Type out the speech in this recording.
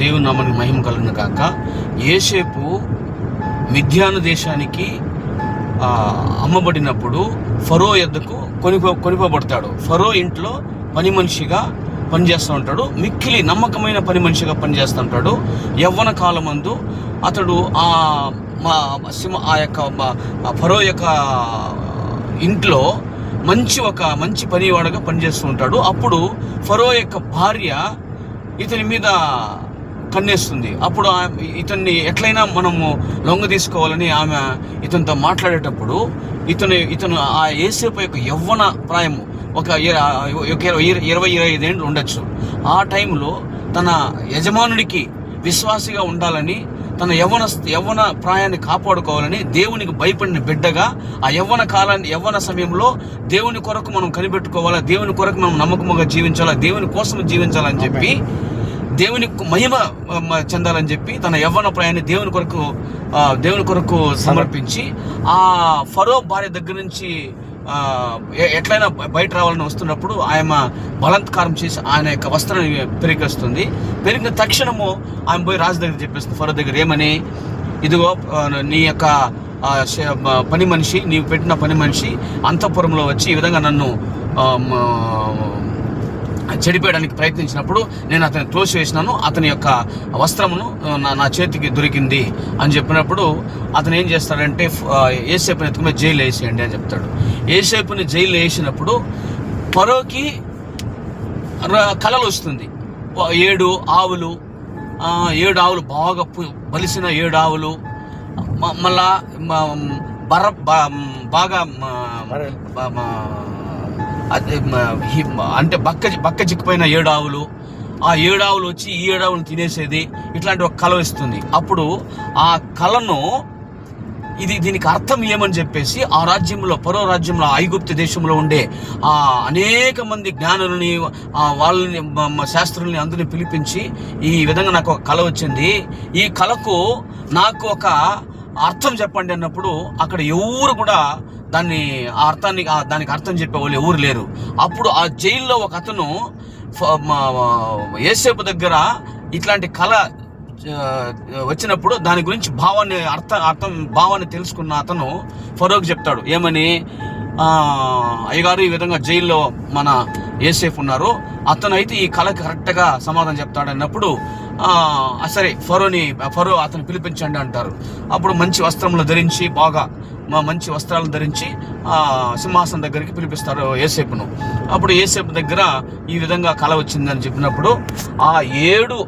దేవుని నామానికి మహిమ కలుగును గాక. యోసేపు మిద్యాను దేశానికి అమ్మబడినప్పుడు ఫరో యొద్దకు కొనిపోబడతాడు. ఫరో ఇంట్లో పని మనిషిగా పనిచేస్తూ ఉంటాడు. మిక్కిలి నమ్మకమైన పని మనిషిగా పనిచేస్తూ ఉంటాడు. యవ్వన కాలమందు అతడు ఫరో యొక్క ఇంట్లో మంచి పనివాడుగా పనిచేస్తూ ఉంటాడు. అప్పుడు ఫరో యొక్క భార్య ఇతని మీద కన్నేస్తుంది. అప్పుడు ఇతన్ని ఎట్లయినా మనము లొంగ తీసుకోవాలని ఆమె ఇతనితో మాట్లాడేటప్పుడు ఇతను ఆ యోసేపు యొక్క యవ్వన ప్రాయము ఒక 20-25 ఏళ్ళు ఉండొచ్చు. ఆ టైంలో తన యజమానుడికి విశ్వాసిగా ఉండాలని, తన యవ్వన ప్రాయాన్ని కాపాడుకోవాలని దేవునికి భయపడిన బిడ్డగా ఆ యవ్వన సమయంలో దేవుని కొరకు మనం కనిపెట్టుకోవాలా, దేవుని కొరకు మనం నమ్మకముగా జీవించాలా, దేవుని కోసం జీవించాలని చెప్పి, దేవుని మహిమ చెందాలని చెప్పి తన యవ్వన ప్రాయాన్ని దేవుని కొరకు సమర్పించి ఆ ఫరో భార్య దగ్గర నుంచి ఎట్లయినా బయట రావాలని వస్తున్నప్పుడు ఆయన బలాత్కారం చేసి ఆయన యొక్క వస్త్రాన్ని పెరిగేస్తుంది. పెరిగిన తక్షణము ఆమె పోయి రాజు దగ్గర చెప్పేస్తుంది, ఫరో దగ్గర ఏమని, ఇదిగో నీ యొక్క పని మనిషి, నీవు పెట్టిన పని మనిషి అంతఃపురంలో వచ్చి ఈ విధంగా నన్ను చెడిపోయడానికి ప్రయత్నించినప్పుడు నేను అతన్ని తోసివేసినాను, అతని యొక్క వస్త్రమును నా చేతికి దొరికింది అని చెప్పినప్పుడు అతను ఏం చేస్తాడంటే యోసేపుని ఎత్తుకుని జైలు వేసేయండి అని చెప్తాడు. యోసేపుని జైలు వేసినప్పుడు ఫరోకి కలలు వస్తుంది. 7 ఆవులు బాగా బలిసిన 7 ఆవులు, మళ్ళా బాగా అంటే బక్క చిక్కిపోయిన 7 ఆవులు, ఆ 7 ఆవులు వచ్చి ఈ 7 ఆవులను తినేసేది, ఇట్లాంటి ఒక కళ వస్తుంది. అప్పుడు ఆ కళను దీనికి అర్థం ఏమని చెప్పేసి ఆ రాజ్యంలో, ఫరో రాజ్యంలో, ఐగుప్తు దేశంలో ఉండే అనేక మంది జ్ఞానులని, వాళ్ళని, శాస్త్రుల్ని అందరిని పిలిపించి ఈ విధంగా నాకు ఒక కళ వచ్చింది, ఈ కళకు నాకు ఒక అర్థం చెప్పండి అన్నప్పుడు అక్కడ ఎవరు కూడా దానికి అర్థం చెప్పేవాళ్ళు ఎవరు లేరు. అప్పుడు ఆ జైల్లో ఒక అతను యోసేపు దగ్గర ఇట్లాంటి కళ వచ్చినప్పుడు దాని గురించి భావాన్ని తెలుసుకున్న అతను ఫరోకి చెప్తాడు. ఏమని, అయ్యగారు ఈ విధంగా జైల్లో మన యోసేపు ఉన్నారు, అతను అయితే ఈ కళకి కరెక్ట్గా సమాధానం చెప్తాడు అన్నప్పుడు సరే ఫరో అతను పిలిపించండి అంటారు. అప్పుడు మంచి వస్త్రములు ధరించి, మంచి వస్త్రాలను ధరించి సింహాసనం దగ్గరికి పిలిపిస్తారు యోసేపును. అప్పుడు యోసేపు దగ్గర ఈ విధంగా కళ వచ్చిందని చెప్పినప్పుడు ఆ 7